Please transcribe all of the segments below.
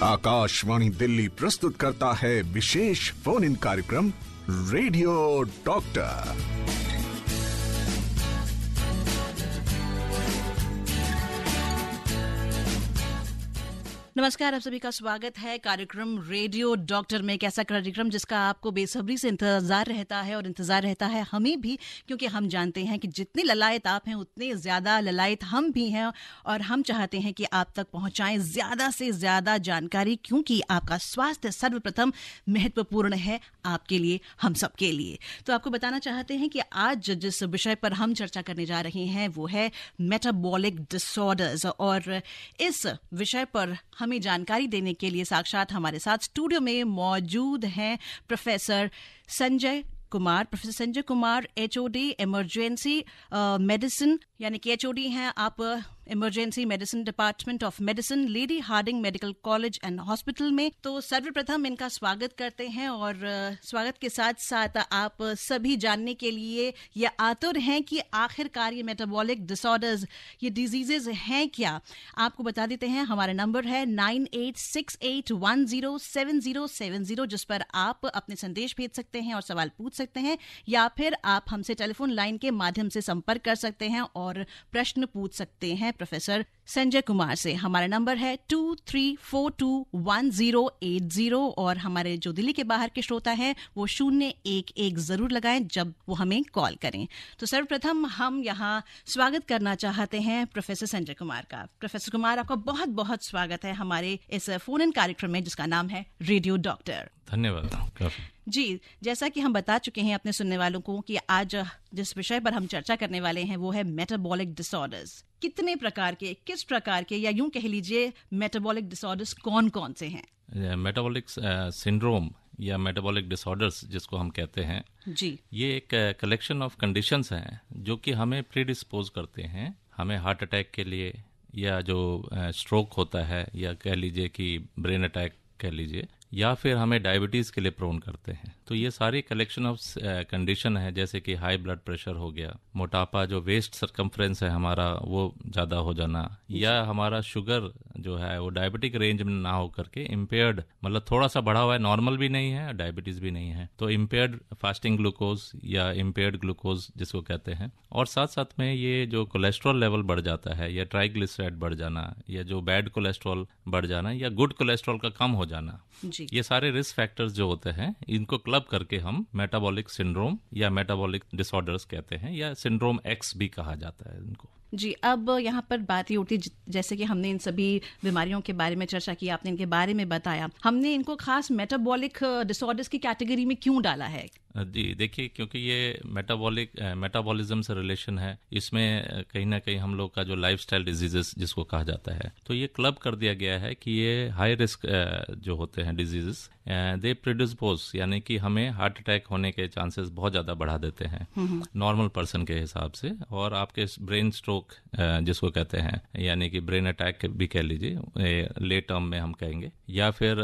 आकाशवाणी दिल्ली प्रस्तुत करता है विशेष फोन इन कार्यक्रम रेडियो डॉक्टर। नमस्कार, आप सभी का स्वागत है कार्यक्रम रेडियो डॉक्टर में। एक ऐसा कार्यक्रम जिसका आपको बेसब्री से इंतजार रहता है और इंतजार रहता है हमें भी, क्योंकि हम जानते हैं कि जितने ललायत आप हैं उतने ज़्यादा ललायत हम भी हैं और हम चाहते हैं कि आप तक पहुंचाएं ज़्यादा से ज़्यादा जानकारी, क्योंकि आपका स्वास्थ्य सर्वप्रथम महत्वपूर्ण है आपके लिए, हम सब के लिए। तो आपको बताना चाहते हैं कि आज जिस विषय पर हम चर्चा करने जा रहे हैं वो है मेटाबॉलिक डिसऑर्डर्स, और इस विषय पर हमें जानकारी देने के लिए साक्षात हमारे साथ स्टूडियो में मौजूद हैं professor Sanjay Kumar, HOD emergency medicine, यानी कि एचओडी हैं आप emergency medicine department of medicine, Lady Hardinge Medical College and Hospital में। तो सर्वप्रथम इनका स्वागत करते हैं और स्वागत के साथ साथ आप सभी जानने के लिए ये आतुर हैं कि आखिरकार ये मेटाबॉलिक डिसऑर्डर्स, ये डिजीजेज हैं क्या। आपको बता देते हैं, हमारा नंबर है 9868107070, जिस पर आप अपने संदेश भेज सकते हैं और सवाल पूछ सकते हैं, या फिर आप हमसे टेलीफोन लाइन के माध्यम से संपर्क कर सकते हैं और प्रश्न पूछ सकते हैं प्रोफेसर संजय कुमार से। हमारा नंबर है 23421080, और हमारे जो दिल्ली के बाहर के श्रोता हैं वो 011 जरूर लगाएं जब वो हमें कॉल करें। तो सर्वप्रथम हम यहाँ स्वागत करना चाहते हैं प्रोफेसर संजय कुमार का। प्रोफेसर कुमार, आपका बहुत बहुत स्वागत है हमारे इस फोन इन कार्यक्रम में जिसका नाम है रेडियो डॉक्टर। धन्यवाद। जी, जैसा कि हम बता चुके हैं अपने सुनने वालों को कि आज जिस विषय पर हम चर्चा करने वाले हैं वो है मेटाबॉलिक डिसऑर्डर्स। कितने प्रकार के, किस प्रकार के, या यूं कह लीजिए मेटाबॉलिक डिसऑर्डर्स कौन कौन से हैं? मेटाबॉलिक सिंड्रोम या मेटाबॉलिक डिसऑर्डर्स जिसको हम कहते हैं जी, ये एक कलेक्शन ऑफ कंडीशंस हैं जो कि हमें प्रीडिस्पोज करते हैं हमें हार्ट अटैक के लिए, या जो स्ट्रोक होता है, या कह लीजिए कि ब्रेन अटैक कह लीजिए, या फिर हमें डायबिटीज़ के लिए प्रोन करते हैं। तो ये सारी कलेक्शन ऑफ कंडीशन है, जैसे कि हाई ब्लड प्रेशर हो गया, मोटापा, जो वेस्ट सरकमफ्रेंस है हमारा वो ज़्यादा हो जाना, या हमारा शुगर जो है वो डायबिटिक रेंज में ना हो करके इम्पेयर्ड, मतलब थोड़ा सा बढ़ा हुआ है, नॉर्मल भी नहीं है, डायबिटीज़ भी नहीं है, तो इम्पेयर्ड फास्टिंग ग्लूकोज या इम्पेयर्ड ग्लूकोज जिसको कहते हैं। और साथ साथ में ये जो कोलेस्ट्रॉल लेवल बढ़ जाता है, या ट्राइग्लिसराइड बढ़ जाना, या जो बैड कोलेस्ट्रॉल बढ़ जाना, या गुड कोलेस्ट्रॉल का कम हो जाना, ये सारे रिस्क फैक्टर्स जो होते हैं इनको क्लब करके हम मेटाबॉलिक सिंड्रोम या मेटाबॉलिक डिसऑर्डर्स कहते हैं, या सिंड्रोम एक्स भी कहा जाता है इनको। जी, अब यहाँ पर बात ये उठती, जैसे कि हमने इन सभी बीमारियों के बारे में चर्चा की, आपने इनके बारे में बताया, हमने इनको खास मेटाबॉलिक डिसऑर्डर्स की कैटेगरी में क्यों डाला है? जी देखिए, क्योंकि ये मेटाबॉलिज्म से रिलेशन है, इसमें कहीं ना कहीं हम लोग का जो लाइफस्टाइल डिजीजेस जिसको कहा जाता है, तो ये क्लब कर दिया गया है कि ये हाई रिस्क जो होते हैं डिजीजेस, दे प्रीडिस्पोज, यानी कि हमें हार्ट अटैक होने के चांसेस बहुत ज़्यादा बढ़ा देते हैं नॉर्मल पर्सन के हिसाब से, और आपके ब्रेन स्ट्रोक जिसको कहते हैं, यानी कि ब्रेन अटैक भी कह लीजिए लेट टर्म में हम कहेंगे, या फिर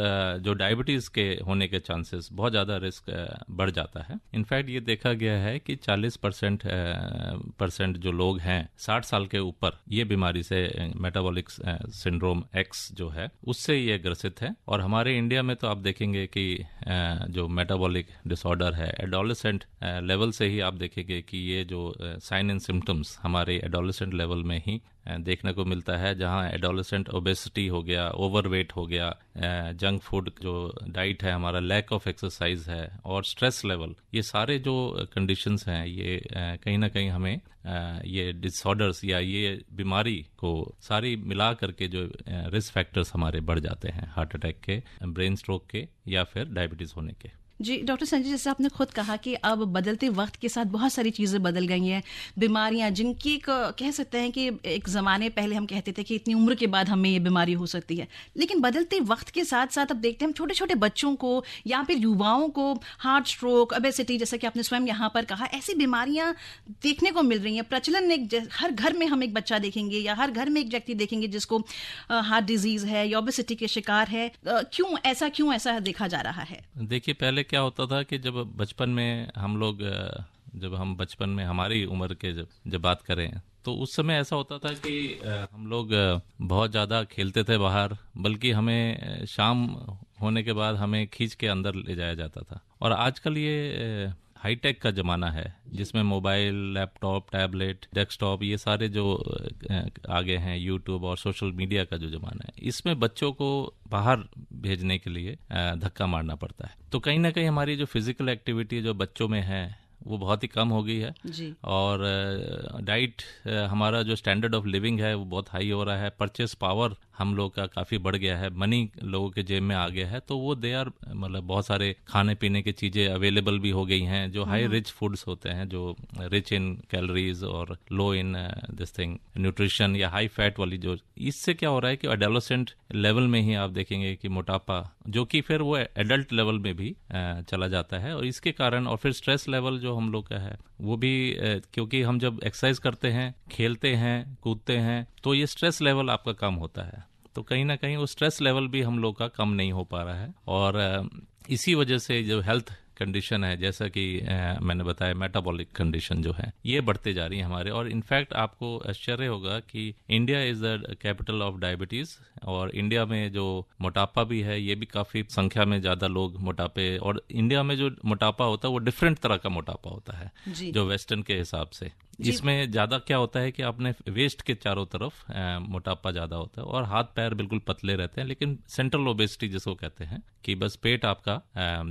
जो डायबिटीज़ के होने के चांसेस बहुत ज़्यादा रिस्क बढ़ जाता है। इनफैक्ट ये देखा गया है कि 40% जो लोग हैं 60 साल के ऊपर, ये बीमारी से मेटाबॉलिक सिंड्रोम एक्स जो है उससे ये ग्रसित है। और हमारे इंडिया में तो आप देखेंगे कि जो मेटाबॉलिक डिसऑर्डर है एडोलेसेंट लेवल से ही आप देखेंगे कि ये जो साइन एंड सिम्टम्स हमारे एडोलेसेंट लेवल में ही देखने को मिलता है, जहां एडोलेसेंट ओबेसिटी हो गया, ओवरवेट हो गया, जंक फूड जो डाइट है हमारा, लैक ऑफ एक्सरसाइज है, और स्ट्रेस लेवल, ये सारे जो कंडीशंस हैं ये कहीं ना कहीं हमें ये डिसऑर्डर्स या ये बीमारी को सारी मिला करके जो रिस्क फैक्टर्स हमारे बढ़ जाते हैं हार्ट अटैक के, ब्रेन स्ट्रोक के, या फिर डायबिटीज होने के। जी डॉक्टर संजय, जैसे आपने खुद कहा कि अब बदलते वक्त के साथ बहुत सारी चीज़ें बदल गई हैं, बीमारियां जिनकी कह सकते हैं कि एक ज़माने पहले हम कहते थे कि इतनी उम्र के बाद हमें ये बीमारी हो सकती है, लेकिन बदलते वक्त के साथ साथ अब देखते हैं हम छोटे छोटे बच्चों को या फिर युवाओं को हार्ट स्ट्रोक, ओबेसिटी, जैसा कि आपने स्वयं यहाँ पर कहा, ऐसी बीमारियां देखने को मिल रही हैं। प्रचलन हर घर में हम एक बच्चा देखेंगे या हर घर में एक व्यक्ति देखेंगे जिसको हार्ट डिजीज है या ओबेसिटी के शिकार है। क्यों ऐसा देखा जा रहा है? देखिए, पहले क्या होता था कि जब बचपन में हम लोग, जब हम बचपन में हमारी उम्र के जब बात करें तो उस समय ऐसा होता था कि हम लोग बहुत ज़्यादा खेलते थे बाहर, बल्कि हमें शाम होने के बाद हमें खींच के अंदर ले जाया जाता था। और आजकल ये हाईटेक का ज़माना है जिसमें मोबाइल, लैपटॉप, टैबलेट, डेस्कटॉप, ये सारे जो आगे हैं, यूट्यूब और सोशल मीडिया का जो ज़माना है, इसमें बच्चों को बाहर भेजने के लिए धक्का मारना पड़ता है। तो कहीं ना कहीं हमारी जो फिजिकल एक्टिविटी जो बच्चों में है वो बहुत ही कम हो गई है जी। और डाइट, हमारा जो स्टैंडर्ड ऑफ लिविंग है वो बहुत हाई हो रहा है। परचेस पावर हम लोग का काफ़ी बढ़ गया है, मनी लोगों के जेब में आ गया है, तो वो दे आर मतलब बहुत सारे खाने पीने की चीज़ें अवेलेबल भी हो गई हैं जो हाई रिच फूड्स होते हैं, जो रिच इन कैलोरीज और लो इन दिस थिंग न्यूट्रिशन या हाई फैट वाली। जो इससे क्या हो रहा है कि एडोलेसेंट लेवल में ही आप देखेंगे कि मोटापा, जो कि फिर वो एडल्ट लेवल में भी चला जाता है, और इसके कारण और फिर स्ट्रेस लेवल जो हम लोग का है वो भी क्योंकि हम जब एक्सरसाइज करते हैं, खेलते हैं, कूदते हैं, तो ये स्ट्रेस लेवल आपका कम होता है। तो कहीं ना कहीं वो स्ट्रेस लेवल भी हम लोग का कम नहीं हो पा रहा है, और इसी वजह से जो हेल्थ कंडीशन है, जैसा कि मैंने बताया, मेटाबॉलिक कंडीशन जो है ये बढ़ते जा रही है हमारे। और इनफैक्ट आपको आश्चर्य होगा कि India is the capital of diabetes, और इंडिया में जो मोटापा भी है ये भी काफी संख्या में ज्यादा लोग मोटापे, और इंडिया में जो मोटापा होता है वो डिफरेंट तरह का मोटापा होता है जो वेस्टर्न के हिसाब से। इसमें ज्यादा क्या होता है कि आपने वेस्ट के चारों तरफ मोटापा ज्यादा होता है और हाथ पैर बिल्कुल पतले रहते हैं, लेकिन सेंट्रल ओबेसिटी जिसको कहते हैं कि बस पेट आपका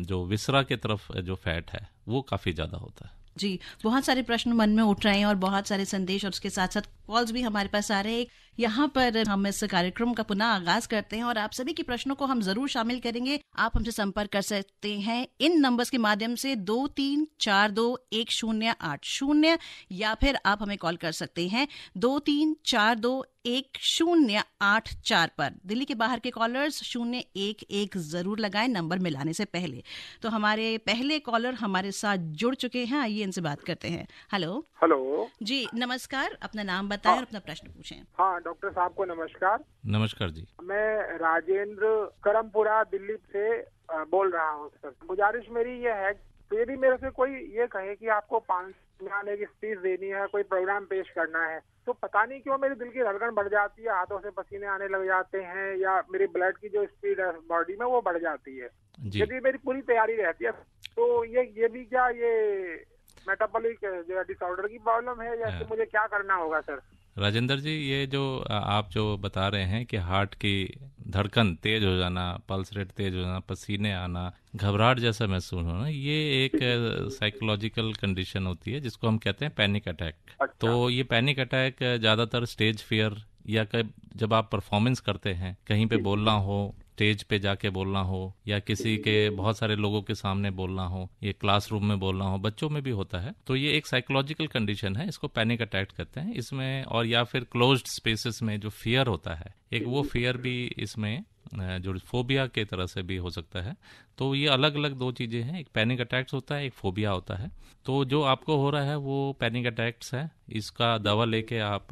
जो विसरा के तरफ जो फैट है वो काफी ज्यादा होता है। जी, बहुत सारे प्रश्न मन में उठ रहे हैं और बहुत सारे संदेश और उसके साथ साथ कॉल्स भी हमारे पास आ रहे हैं। यहाँ पर हम इस कार्यक्रम का पुनः आगाज करते हैं और आप सभी के प्रश्नों को हम जरूर शामिल करेंगे। आप हमसे संपर्क कर सकते हैं इन नंबर्स के माध्यम से 23421080, या फिर आप हमें कॉल कर सकते हैं 23421084 पर। दिल्ली के बाहर के कॉलर्स 011 जरूर लगाएं नंबर मिलाने से पहले। तो हमारे पहले कॉलर हमारे साथ जुड़ चुके हैं, आइए इनसे बात करते हैं। हेलो जी, नमस्कार, अपना नाम बताएं और अपना प्रश्न पूछें। हाँ, डॉक्टर साहब को नमस्कार। नमस्कार जी, मैं राजेंद्र करमपुरा दिल्ली से बोल रहा हूँ सर। गुजारिश मेरी ये है, तो यदि मेरे से कोई ये कहे कि आपको 5 मिनट की स्पीच देनी है, कोई प्रोग्राम पेश करना है, तो पता नहीं क्यों मेरी दिल की धड़कन बढ़ जाती है, हाथों से पसीने आने लग जाते हैं, या मेरी ब्लड की जो स्पीड है बॉडी में वो बढ़ जाती है। यदि मेरी पूरी तैयारी रहती है तो ये भी क्या ये मेटाबॉलिक जो डिसऑर्डर की प्रॉब्लम है, या इससे मुझे क्या करना होगा सर? राजेंद्र जी, ये जो आप जो बता रहे हैं कि हार्ट की धड़कन तेज हो जाना, पल्स रेट तेज हो जाना, पसीने आना, घबराहट जैसा महसूस होना, ये एक साइकोलॉजिकल कंडीशन होती है जिसको हम कहते हैं पैनिक अटैक। तो ये पैनिक अटैक ज्यादातर स्टेज फियर, या जब आप परफॉर्मेंस करते हैं, कहीं पे बोलना हो, स्टेज पे जाके बोलना हो, या किसी के बहुत सारे लोगों के सामने बोलना हो, ये क्लासरूम में बोलना हो, बच्चों में भी होता है, तो ये एक साइकोलॉजिकल कंडीशन है, इसको पैनिक अटैक कहते हैं इसमें। और या फिर क्लोज्ड स्पेसेस में जो फियर होता है, एक वो फियर भी इसमें जो फोबिया के तरह से भी हो सकता है। तो ये अलग अलग दो चीजें हैं, एक पैनिक अटैक्स होता है, एक फोबिया होता है। तो जो आपको हो रहा है वो पैनिक अटैक्स है, इसका दवा लेके आप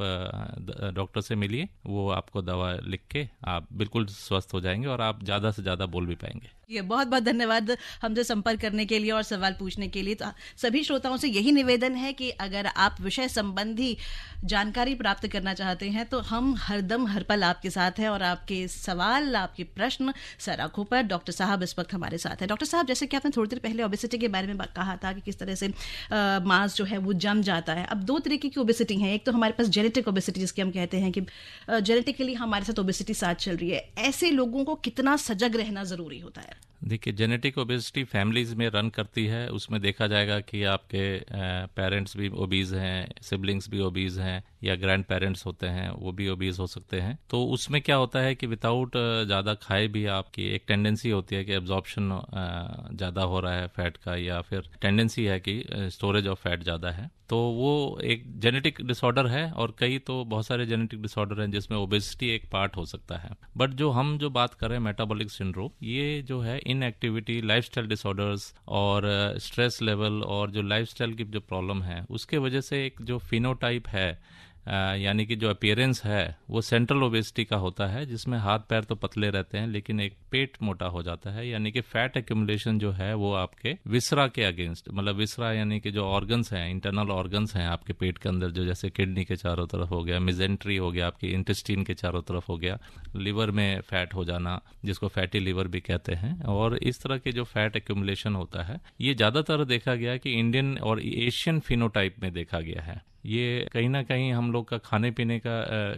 डॉक्टर से मिलिए, वो आपको दवा लिख के आप बिल्कुल स्वस्थ हो जाएंगे और आप ज्यादा से ज्यादा बोल भी पाएंगे। ये बहुत बहुत धन्यवाद हमसे संपर्क करने के लिए और सवाल पूछने के लिए। तो सभी श्रोताओं से यही निवेदन है कि अगर आप विषय संबंधी जानकारी प्राप्त करना चाहते हैं तो हम हरदम हर पल आपके साथ हैं, और आपके सवाल, आपके प्रश्न सर आंखों पर। डॉक्टर साहब इस वक्त हमारे साथ हैं। डॉक्टर साहब, जैसे कि आपने थोड़ी देर पहले ओबेसिटी के बारे में कहा था कि किस तरह से मांस जो है वो जम जाता है। अब दो तरीके की ओबेसिटी है, एक तो हमारे पास जेनेटिक ओबेसिटी जिसके हम कहते हैं कि जेनेटिकली हमारे साथ ओबेसिटी साथ चल रही है। ऐसे लोगों को कितना सजग रहना जरूरी होता है? देखिए, जेनेटिक ओबेसिटी फैमिलीज में रन करती है, उसमें देखा जाएगा कि आपके पेरेंट्स भी ओबीज हैं, सिबलिंग्स भी ओबीज हैं, या ग्रैंड पेरेंट्स होते हैं वो भी ओबीज हो सकते हैं। तो उसमें क्या होता है कि विदाउट ज़्यादा खाए भी आपकी एक टेंडेंसी होती है कि एब्जॉर्प्शन ज़्यादा हो रहा है फैट का, या फिर टेंडेंसी है कि स्टोरेज ऑफ फैट ज़्यादा है। तो वो एक जेनेटिक डिसऑर्डर है, और कई तो बहुत सारे जेनेटिक डिसऑर्डर हैं जिसमें ओबेसिटी एक पार्ट हो सकता है। बट जो हम जो बात कर रहे हैं मेटाबॉलिक सिंड्रोम, ये जो है इनएक्टिविटी, लाइफस्टाइल डिसऑर्डर्स और स्ट्रेस लेवल और जो लाइफस्टाइल की जो प्रॉब्लम है उसके वजह से एक जो फिनोटाइप है यानी कि जो अपीयरेंस है वो सेंट्रल ओबेसिटी का होता है, जिसमें हाथ पैर तो पतले रहते हैं लेकिन एक पेट मोटा हो जाता है, यानी कि फैट एक्यूमुलेशन जो है वो आपके विसरा के अगेंस्ट, मतलब विसरा यानी कि जो ऑर्गन्स हैं, इंटरनल ऑर्गन्स हैं आपके पेट के अंदर, जो जैसे किडनी के चारों तरफ हो गया, मिजेंट्री हो गया, आपकी इंटेस्टाइन के चारों तरफ हो गया, लिवर में फैट हो जाना जिसको फैटी लिवर भी कहते हैं, और इस तरह के जो फैट एक्यूमुलेशन होता है ये ज्यादातर देखा गया कि इंडियन और एशियन फिनोटाइप में देखा गया है। ये कहीं ना कहीं हम लोग का खाने पीने का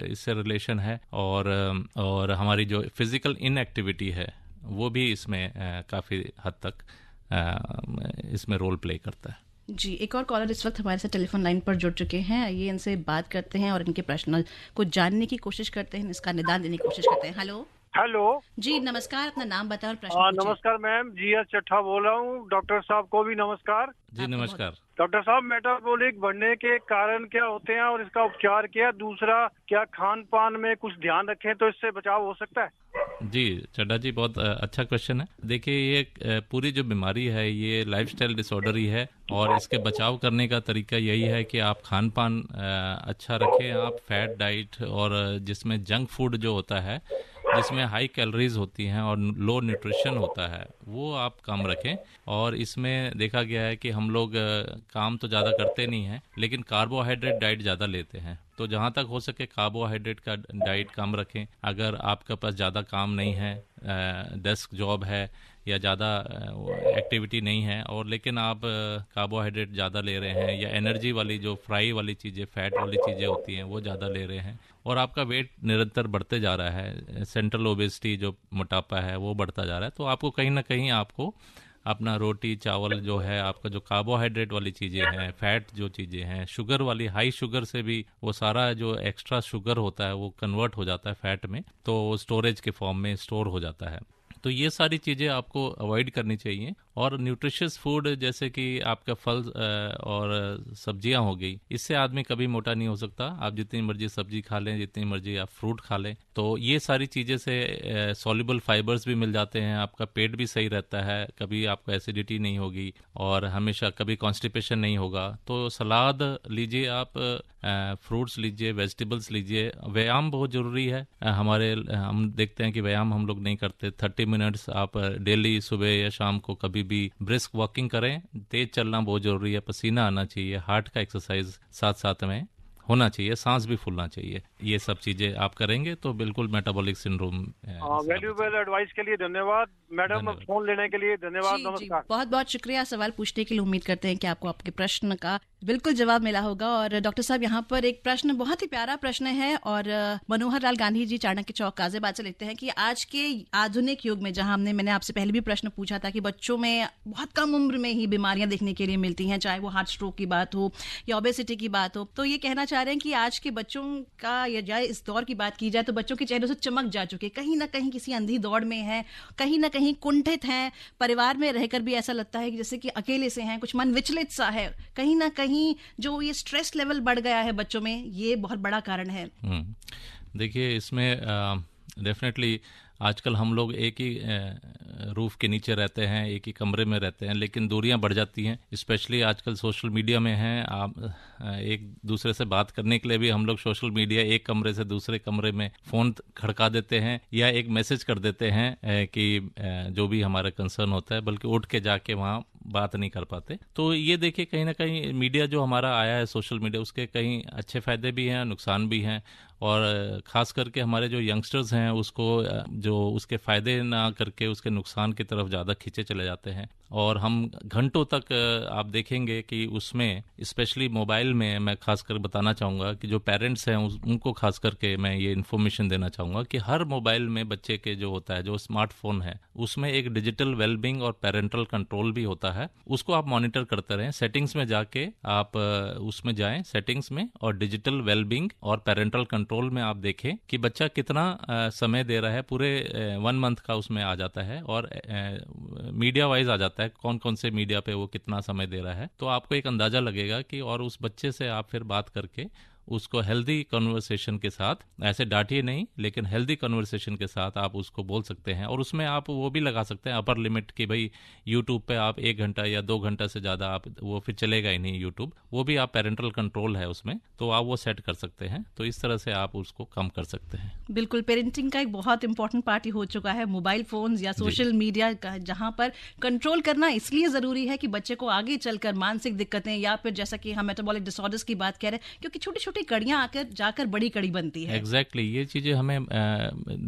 इससे रिलेशन है, और हमारी जो फिजिकल इनएक्टिविटी है वो भी इसमें काफ़ी हद तक इसमें रोल प्ले करता है। जी, एक और कॉलर इस वक्त हमारे साथ टेलीफोन लाइन पर जुड़ चुके हैं। आइए इनसे बात करते हैं और इनके प्रश्न को जानने की कोशिश करते हैं, इसका निदान देने की कोशिश करते हैं। हेलो जी, नमस्कार, अपना नाम बताओ और प्रश्न पूछिए। नमस्कार मैम, GS चट्ठा बोल रहा हूँ। डॉक्टर साहब को भी नमस्कार। जी नमस्कार। डॉक्टर साहब, मेटाबॉलिक बढ़ने के कारण क्या होते हैं और इसका उपचार क्या? दूसरा, क्या खान पान में कुछ ध्यान रखें तो इससे बचाव हो सकता है? जी चड्डा जी, बहुत अच्छा क्वेश्चन है। देखिए, ये पूरी जो बीमारी है ये लाइफस्टाइल डिसऑर्डर ही है, और इसके बचाव करने का तरीका यही है कि आप खान पान अच्छा रखें, आप फैट डाइट और जिसमें जंक फूड जो होता है, जिसमें हाई कैलोरीज होती हैं और लो न्यूट्रिशन होता है, वो आप कम रखें। और इसमें देखा गया है कि हम लोग काम तो ज़्यादा करते नहीं हैं लेकिन कार्बोहाइड्रेट डाइट ज़्यादा लेते हैं, तो जहाँ तक हो सके कार्बोहाइड्रेट का डाइट कम रखें। अगर आपके पास ज़्यादा काम नहीं है, डेस्क जॉब है या ज़्यादा एक्टिविटी नहीं है, और लेकिन आप कार्बोहाइड्रेट ज़्यादा ले रहे हैं या एनर्जी वाली जो फ्राई वाली चीज़ें, फैट वाली चीज़ें होती हैं वो ज़्यादा ले रहे हैं, और आपका वेट निरंतर बढ़ते जा रहा है, सेंट्रल ओबेसिटी जो मोटापा है वो बढ़ता जा रहा है, तो आपको कहीं ना कहीं आपको अपना रोटी चावल जो है, आपका जो कार्बोहाइड्रेट वाली चीज़ें हैं, फैट जो चीज़ें हैं, शुगर वाली, हाई शुगर से भी वो सारा जो एक्स्ट्रा शुगर होता है वो कन्वर्ट हो जाता है फैट में, तो स्टोरेज के फॉर्म में स्टोर हो जाता है। तो ये सारी चीज़ें आपको अवॉइड करनी चाहिए। और न्यूट्रिशियस फूड जैसे कि आपका फल और सब्जियां हो गई, इससे आदमी कभी मोटा नहीं हो सकता। आप जितनी मर्जी सब्जी खा लें, जितनी मर्जी आप फ्रूट खा लें, तो ये सारी चीज़ें से सॉल्युबल फाइबर्स भी मिल जाते हैं, आपका पेट भी सही रहता है, कभी आपको एसिडिटी नहीं होगी और हमेशा कभी कॉन्स्टिपेशन नहीं होगा। तो सलाद लीजिए, आप फ्रूट्स लीजिए, वेजिटेबल्स लीजिए। व्यायाम बहुत ज़रूरी है। हम देखते हैं कि व्यायाम हम लोग नहीं करते। 30 मिनट्स आप डेली सुबह या शाम को कभी भी ब्रिस्क वॉकिंग करें। तेज चलना बहुत जरूरी है, पसीना आना चाहिए, हार्ट का एक्सरसाइज साथ साथ में होना चाहिए, सांस भी फूलना चाहिए। ये सब चीजें आप करेंगे तो बिल्कुल मेटाबॉलिक सिंड्रोम। वैल्यूएबल एडवाइस के लिए धन्यवाद मैडम, फोन लेने के लिए धन्यवाद। नमस्कार। बहुत बहुत शुक्रिया सवाल पूछने के लिए। उम्मीद करते हैं कि आपको आपके प्रश्न का बिल्कुल जवाब मिला होगा। और डॉक्टर साहब, यहाँ पर एक प्रश्न, बहुत ही प्यारा प्रश्न है, और मनोहर लाल गांधी जी चाणक्य चौक गाजियाबाद से लिखते हैं कि आज के आधुनिक युग में, जहां मैंने आपसे पहले भी प्रश्न पूछा था कि बच्चों में बहुत कम उम्र में ही बीमारियां देखने के लिए मिलती हैं, चाहे वो हार्ट स्ट्रोक की बात हो या ओबेसिटी की बात हो, तो ये कहना चाह रहे हैं कि आज के बच्चों का, या इस दौर की बात की जाए तो बच्चों के चेहरों से चमक जा चुकी है, कहीं ना कहीं किसी अंधी दौड़ में है, कहीं ना कहीं कुंठित हैं, परिवार में रहकर भी ऐसा लगता है कि जैसे कि अकेले से हैं, कुछ मन विचलित सा है, कहीं ना कहीं जो ये स्ट्रेस लेवल बढ़ गया है बच्चों में, ये बहुत बड़ा कारण है। देखिए, इसमें डेफिनेटली आजकल हम लोग एक ही रूफ के नीचे रहते हैं, एक ही कमरे में रहते हैं, लेकिन दूरियां बढ़ जाती हैं। स्पेशली आजकल सोशल मीडिया में हैं, आप एक दूसरे से बात करने के लिए भी हम लोग सोशल मीडिया, एक कमरे से दूसरे कमरे में फ़ोन खड़का देते हैं या एक मैसेज कर देते हैं कि जो भी हमारा कंसर्न होता है, बल्कि उठ के जाके वहाँ बात नहीं कर पाते। तो ये देखिए, कहीं ना कहीं मीडिया जो हमारा आया है, सोशल मीडिया, उसके कहीं अच्छे फ़ायदे भी हैं, नुकसान भी हैं, और ख़ास करके हमारे जो यंगस्टर्स हैं उसको जो उसके फ़ायदे ना करके उसके नुकसान की तरफ ज़्यादा खींचे चले जाते हैं, और हम घंटों तक आप देखेंगे कि उसमें, स्पेशली मोबाइल में, मैं खासकर बताना चाहूँगा कि जो पेरेंट्स हैं उनको खास करके मैं ये इन्फॉर्मेशन देना चाहूँगा कि हर मोबाइल में बच्चे के जो होता है, जो स्मार्टफोन है, उसमें एक डिजिटल वेलबींग और पेरेंटल कंट्रोल भी होता है। उसको आप मॉनिटर करते रहें। सेटिंग्स में जाके आप उसमें जाएं, सेटिंग्स में, और डिजिटल वेलबींग और पेरेंटल कंट्रोल में आप देखें कि बच्चा कितना समय दे रहा है। पूरे 1 मंथ का उसमें आ जाता है, और मीडिया वाइज आ जाता है कौन कौन से मीडिया पे वो कितना समय दे रहा है, तो आपको एक अंदाजा लगेगा कि, और उस बच्चे से आप फिर बात करके उसको हेल्दी कन्वर्सेशन के साथ, ऐसे डांटिए नहीं लेकिन हेल्दी कन्वर्सेशन के साथ आप उसको बोल सकते हैं। और उसमें आप वो भी लगा सकते हैं अपर लिमिट कि भाई यूट्यूब पे आप 1 घंटा या 2 घंटा से ज़्यादा आप, वो फिर चलेगा ही नहीं यूट्यूब, वो भी आप पेरेंटल कंट्रोल है उसमें, तो आप वो सेट कर सकते हैं। तो इस तरह से आप उसको कम कर सकते हैं। बिल्कुल, पेरेंटिंग का एक बहुत इंपॉर्टेंट पार्ट हो चुका है मोबाइल फोन्स या सोशल मीडिया का, जहां पर कंट्रोल करना इसलिए ज़रूरी है कि बच्चे को आगे चलकर मानसिक दिक्कतें या फिर जैसा कि हम मेटाबॉलिक डिसऑर्डर्स की बात कह रहे हैं, क्योंकि छोटी छोटी कड़ियां आकर जाकर बड़ी कड़ी बनती है। एग्जैक्टली ये चीज़ें हमें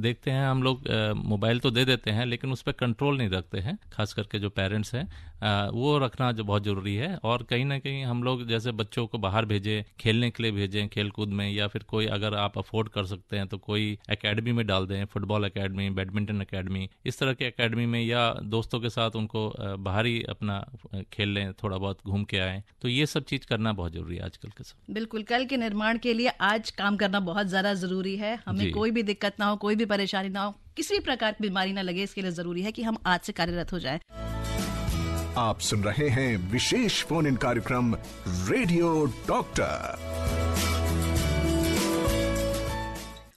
देखते हैं हम लोग, मोबाइल तो दे देते हैं लेकिन उस पर कंट्रोल नहीं रखते हैं, खास करके जो पेरेंट्स हैं वो रखना जो बहुत ज़रूरी है। और कहीं ना कहीं हम लोग जैसे बच्चों को बाहर भेजें, खेलने के लिए भेजें खेल कूद में, या फिर कोई अगर आप अफोर्ड कर सकते हैं तो कोई एकेडमी में डाल दें, फुटबॉल एकेडमी, बैडमिंटन एकेडमी, इस तरह के एकेडमी में, या दोस्तों के साथ उनको बाहर ही अपना खेल लें, थोड़ा बहुत घूम के आएँ। तो ये सब चीज़ करना बहुत ज़रूरी है आजकल के समय। बिल्कुल, कल के निर्माण के लिए आज काम करना बहुत ज़्यादा ज़रूरी है। हमें कोई भी दिक्कत ना हो, कोई भी परेशानी ना हो, किसी भी प्रकार की बीमारी ना लगे, इसके लिए ज़रूरी है कि हम आज से कार्यरत हो जाएं। आप सुन रहे हैं विशेष फोन इन कार्यक्रम रेडियो डॉक्टर।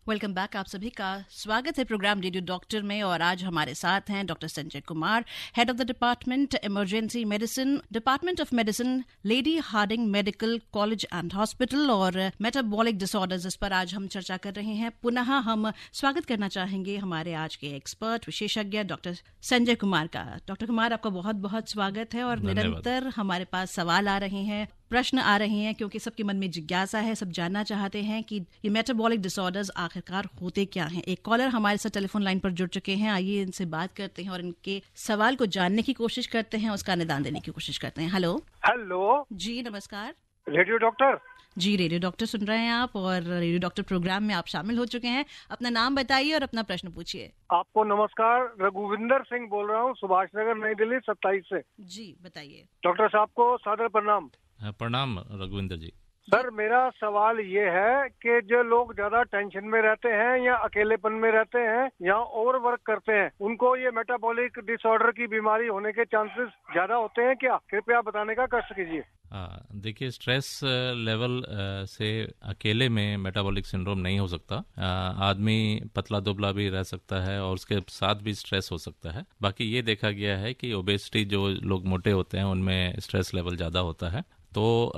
वेलकम बैक, आप सभी का स्वागत है प्रोग्राम रेडियो डॉक्टर में। और आज हमारे साथ हैं doctor Sanjay Kumar, head of the department emergency medicine, department of medicine, Lady Hardinge Medical College and Hospital, और मेटाबॉलिक डिसऑर्डर्स, इस पर आज हम चर्चा कर रहे हैं। पुनः हम स्वागत करना चाहेंगे हमारे आज के एक्सपर्ट विशेषज्ञ डॉक्टर संजय कुमार का। डॉक्टर कुमार, आपका बहुत बहुत स्वागत है। और निरंतर हमारे पास सवाल आ रहे हैं, प्रश्न आ रहे हैं, क्योंकि सबके मन में जिज्ञासा है, सब जानना चाहते हैं कि ये मेटाबॉलिक डिसऑर्डर्स आखिरकार होते क्या हैं। एक कॉलर हमारे साथ टेलीफोन लाइन पर जुड़ चुके हैं, आइए इनसे बात करते हैं और इनके सवाल को जानने की कोशिश करते हैं, उसका निदान देने की कोशिश करते हैं। हेलो। हेलो जी नमस्कार। Radio doctor. जी रेडियो डॉक्टर सुन रहे हैं आप, और रेडियो डॉक्टर प्रोग्राम में आप शामिल हो चुके हैं। अपना नाम बताइए और अपना प्रश्न पूछिए। आपको नमस्कार, रघुविंदर सिंह बोल रहा हूँ, सुभाष नगर, नई दिल्ली 27 से। जी बताइए। डॉक्टर साहब को सादर प्रणाम। प्रणाम रघुविंदर जी। सर, मेरा सवाल ये है कि जो लोग ज्यादा टेंशन में रहते हैं या अकेलेपन में रहते हैं या ओवर वर्क करते हैं, उनको ये मेटाबॉलिक डिसऑर्डर की बीमारी होने के चांसेस ज्यादा होते हैं क्या? कृपया बताने का कष्ट कीजिए। देखिए, स्ट्रेस लेवल से अकेले में मेटाबॉलिक सिंड्रोम नहीं हो सकता। आदमी पतला दुबला भी रह सकता है और उसके साथ भी स्ट्रेस हो सकता है। बाकी ये देखा गया है कि ओबेसिटी, जो लोग मोटे होते हैं उनमें स्ट्रेस लेवल ज़्यादा होता है। तो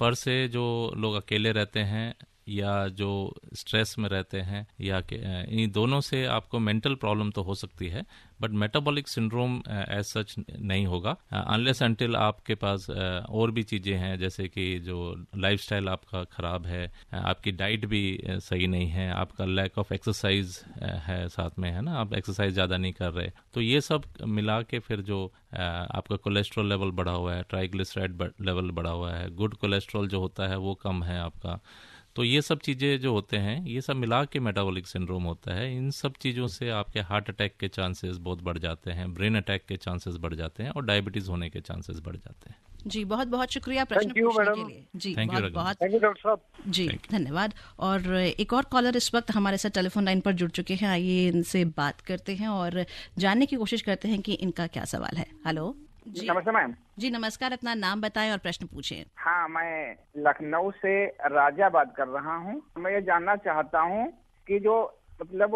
पर से जो लोग अकेले रहते हैं या जो स्ट्रेस में रहते हैं, या इन दोनों से आपको मेंटल प्रॉब्लम तो हो सकती है, but metabolic syndrome as such नहीं होगा अनलेस अनटिल आपके पास और भी चीज़ें हैं, जैसे कि जो लाइफस्टाइल आपका ख़राब है, आपकी डाइट भी सही नहीं है, आपका लैक ऑफ एक्सरसाइज है साथ में, है ना, आप एक्सरसाइज ज़्यादा नहीं कर रहे, तो ये सब मिला के फिर जो आपका कोलेस्ट्रॉल लेवल बढ़ा हुआ है, ट्राइग्लिसराइड लेवल बढ़ा हुआ है, गुड कोलेस्ट्रॉल जो होता है वो कम है आपका, तो ये सब चीज़ें जो होते हैं, ये सब मिला के मेटाबॉलिक सिंड्रोम होता है। इन सब चीज़ों से आपके हार्ट अटैक के चांसेस बहुत बढ़ जाते हैं, ब्रेन अटैक के चांसेस बढ़ जाते हैं और डायबिटीज़ होने के चांसेस बढ़ जाते हैं। जी बहुत बहुत शुक्रिया प्रश्न पूछने के लिए। जी बहुत बहुत थैंक यू डॉक्टर साहब। जी धन्यवाद। और एक और कॉलर इस वक्त हमारे साथ टेलीफोन लाइन पर जुड़ चुके हैं, आइए इनसे बात करते हैं और जानने की कोशिश करते हैं कि इनका क्या सवाल है। हेलो। जी नमस्ते मैम। जी नमस्कार, अपना नाम बताएं और प्रश्न पूछें। हाँ, मैं लखनऊ से राजा बात कर रहा हूँ। मैं ये जानना चाहता हूँ कि जो मतलब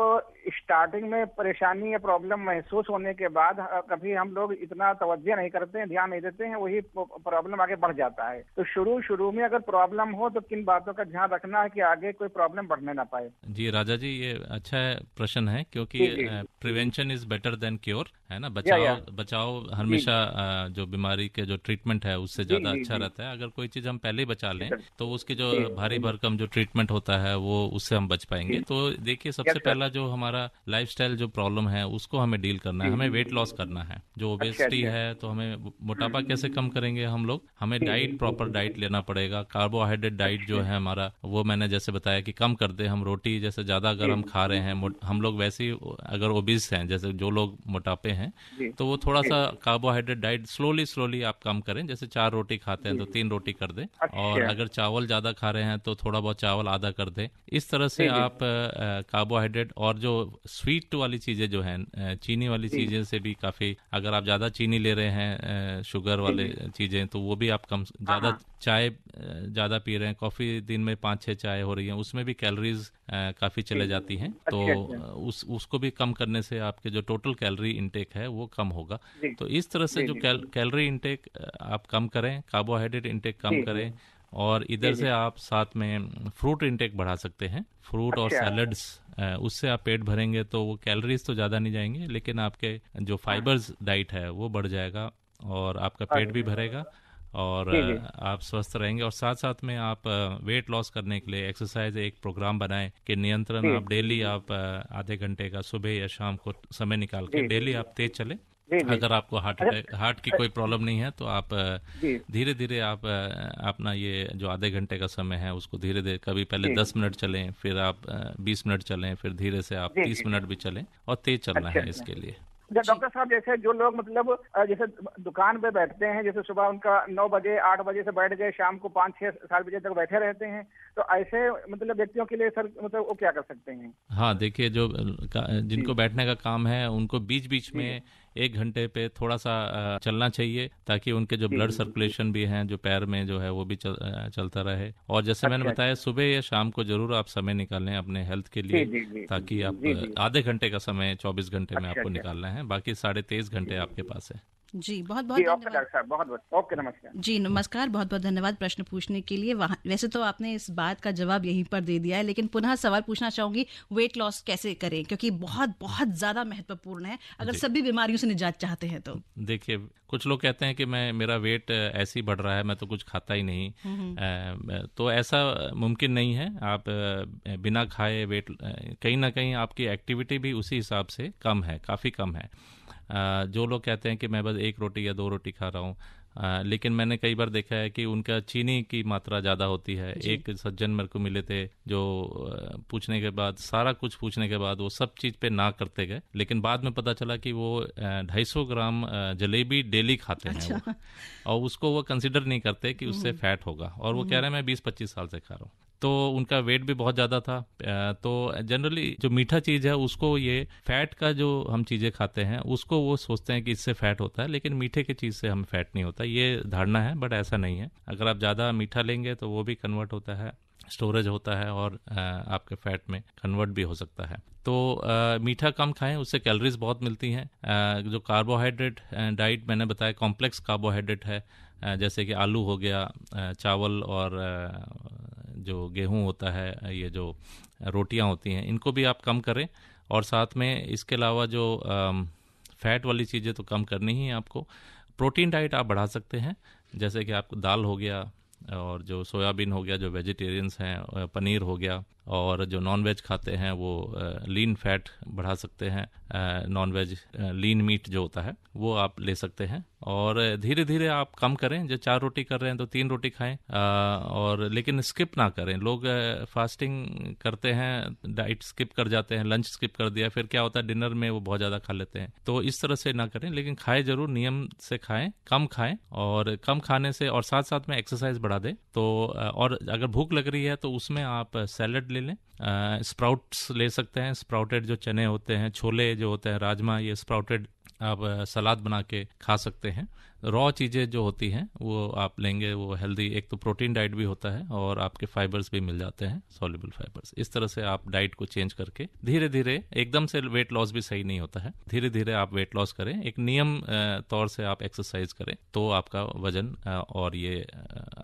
स्टार्टिंग में परेशानी या प्रॉब्लम महसूस होने के बाद कभी हम लोग इतना तवज्जो नहीं करते हैं, ध्यान नहीं देते हैं, वही प्रॉब्लम आगे बढ़ जाता है। तो शुरू में अगर प्रॉब्लम हो तो किन बातों का ध्यान रखना है कि आगे कोई प्रॉब्लम बढ़ने ना पाए? जी राजा जी, ये अच्छा प्रश्न है, क्योंकि prevention is better than cure, है ना। बचाव हमेशा जो बीमारी के जो ट्रीटमेंट है उससे ज्यादा अच्छा रहता है। अगर कोई चीज हम पहले ही बचा लें तो उसकी जो भारी भरकम जो ट्रीटमेंट होता है वो उससे हम बच पाएंगे। तो देखिए, सबसे पहला जो हमारा लाइफस्टाइल जो प्रॉब्लम है उसको हमें डील करना है, हमें वेट लॉस करना है। जो ओबेसिटी है तो हमें मोटापा कैसे कम करेंगे हम लोग, हमें डाइट, प्रॉपर डाइट लेना पड़ेगा। कार्बोहाइड्रेट डाइट जो है हमारा, वो मैंने जैसे बताया कि कम कर दे। हम रोटी जैसे ज्यादा अगर हम खा रहे हैं, हम लोग वैसे ही अगर ओबीस हैं, जैसे जो लोग मोटापे हैं, तो वो थोड़ा सा कार्बोहाइड्रेट डाइट स्लोली आप कम करें। जैसे 4 रोटी खाते हैं तो 3 रोटी कर दें, और अगर चावल ज्यादा खा रहे हैं तो थोड़ा बहुत चावल आधा कर दें। इस तरह से आप कार्बोहाइड्रेट कार्बोहाइड्रेट और जो स्वीट वाली चीज़ें जो हैं, चीनी वाली चीज़ें से भी काफ़ी, अगर आप ज़्यादा चीनी ले रहे हैं, शुगर वाले चीज़ें, तो वो भी आप कम, ज़्यादा चाय ज़्यादा पी रहे हैं, कॉफ़ी दिन में 5-6 चाय हो रही हैं, उसमें भी कैलोरीज काफ़ी चले जाती हैं। तो उसको भी कम करने से आपके जो टोटल कैलोरी इनटेक है वो कम होगा। तो इस तरह से जो कैलोरी इनटेक आप कम करें, कार्बोहाइड्रेट इनटेक कम करें, और इधर से आप साथ में फ्रूट इनटेक बढ़ा सकते हैं, फ्रूट और सैलड्स, उससे आप पेट भरेंगे तो वो कैलोरीज तो ज़्यादा नहीं जाएंगे, लेकिन आपके जो फाइबर्स डाइट है वो बढ़ जाएगा और आपका पेट भी भरेगा और आप स्वस्थ रहेंगे। और साथ साथ में आप वेट लॉस करने के लिए एक्सरसाइज एक प्रोग्राम बनाएं कि नियंत्रण आप डेली आप आधे घंटे का सुबह या शाम को समय निकाल के डेली आप तेज चलें। अगर आपको हार्ट की कोई प्रॉब्लम नहीं है तो आप धीरे धीरे आप अपना ये जो आधे घंटे का समय है उसको धीरे धीरे, कभी पहले 10 मिनट चलें, फिर आप 20 मिनट चलें, फिर धीरे से आप 30 मिनट भी चलें, और तेज चलना है इसके लिए। डॉक्टर साहब, जैसे जो लोग मतलब जैसे दुकान पे बैठते हैं, जैसे सुबह उनका 9 बजे 8 बजे से बैठ गए, शाम को 5-6-7 बजे तक बैठे रहते हैं, तो ऐसे मतलब व्यक्तियों के लिए सर मतलब वो क्या कर सकते हैं? हाँ, देखिए, जो जिनको बैठने का काम है उनको बीच बीच में 1 घंटे पे थोड़ा सा चलना चाहिए, ताकि उनके जो ब्लड सर्कुलेशन भी हैं, जो पैर में जो है वो भी चलता रहे। और जैसे मैंने बताया, सुबह या शाम को जरूर आप समय निकालें अपने हेल्थ के लिए, ताकि आप आधे घंटे का समय 24 घंटे में आपको निकालना है, बाकी 23.5 घंटे आपके पास है। जी, बहुत बहुत धन्यवाद। बहुत ओके, नमस्कार जी, नमस्कार, बहुत बहुत धन्यवाद प्रश्न पूछने के लिए। वैसे तो आपने इस बात का जवाब यहीं पर दे दिया है, लेकिन पुनः सवाल पूछना चाहूंगी, वेट लॉस कैसे करें, क्योंकि बहुत बहुत ज्यादा महत्वपूर्ण है अगर सभी बीमारियों से निजात चाहते हैं तो। देखिए, कुछ लोग कहते हैं कि मेरा वेट ऐसे ही बढ़ रहा है, मैं तो कुछ खाता ही नहीं, तो ऐसा मुमकिन नहीं है। आप बिना खाए वेट, कहीं ना कहीं आपकी एक्टिविटी भी उसी हिसाब से कम है, काफ़ी कम है। जो लोग कहते हैं कि मैं बस 1 रोटी या 2 रोटी खा रहा हूँ, लेकिन मैंने कई बार देखा है कि उनका चीनी की मात्रा ज़्यादा होती है। एक सज्जन मेरे को मिले थे जो पूछने के बाद, सारा कुछ पूछने के बाद वो सब चीज़ पे ना करते गए, लेकिन बाद में पता चला कि वो 250 ग्राम जलेबी डेली खाते हैं वो, और उसको वो कंसिडर नहीं करते कि उससे फैट होगा, और वो कह रहे हैं मैं 20-25 साल से खा रहा हूँ। तो उनका वेट भी बहुत ज़्यादा था। तो जनरली जो मीठा चीज़ है उसको, ये फैट का जो हम चीज़ें खाते हैं उसको वो सोचते हैं कि इससे फैट होता है, लेकिन मीठे की चीज़ से हमें फैट नहीं होता, ये धारणा है, बट ऐसा नहीं है। अगर आप ज़्यादा मीठा लेंगे तो वो भी कन्वर्ट होता है, स्टोरेज होता है, और आपके फैट में कन्वर्ट भी हो सकता है। तो मीठा कम खाएं, उससे कैलोरीज बहुत मिलती हैं। जो कार्बोहाइड्रेट डाइट मैंने बताया, कॉम्प्लेक्स कार्बोहाइड्रेट है, जैसे कि आलू हो गया, चावल और जो गेहूं होता है, ये जो रोटियां होती हैं, इनको भी आप कम करें। और साथ में इसके अलावा जो फैट वाली चीज़ें तो कम करनी ही है आपको। प्रोटीन डाइट आप बढ़ा सकते हैं, जैसे कि आपको दाल हो गया, और जो सोयाबीन हो गया, जो वेजिटेरियंस हैं, पनीर हो गया, और जो नॉन वेज खाते हैं वो लीन फैट बढ़ा सकते हैं। नॉन वेज लीन मीट जो होता है वो आप ले सकते हैं, और धीरे धीरे आप कम करें। जो 4 रोटी कर रहे हैं तो 3 रोटी खाएं, और लेकिन स्किप ना करें। लोग फास्टिंग करते हैं, डाइट स्किप कर जाते हैं, लंच स्किप कर दिया, फिर क्या होता है डिनर में वो बहुत ज़्यादा खा लेते हैं। तो इस तरह से ना करें, लेकिन खाएं जरूर, नियम से खाएं, कम खाएं, और कम खाने से और साथ साथ में एक्सरसाइज बढ़ा दें। तो और अगर भूख लग रही है तो उसमें आप सैलड ले लें, स्प्राउट्स ले सकते हैं, स्प्राउटेड जो चने होते हैं, छोले जो होते हैं, राजमा, ये स्प्राउटेड आप सलाद बना के खा सकते हैं। रॉ चीज़ें जो होती हैं वो आप लेंगे, वो हेल्दी, एक तो प्रोटीन डाइट भी होता है और आपके फाइबर्स भी मिल जाते हैं, सॉल्युबल फाइबर्स। इस तरह से आप डाइट को चेंज करके धीरे धीरे, एकदम से वेट लॉस भी सही नहीं होता है, धीरे धीरे आप वेट लॉस करें, एक नियम तौर से आप एक्सरसाइज करें, तो आपका वजन और ये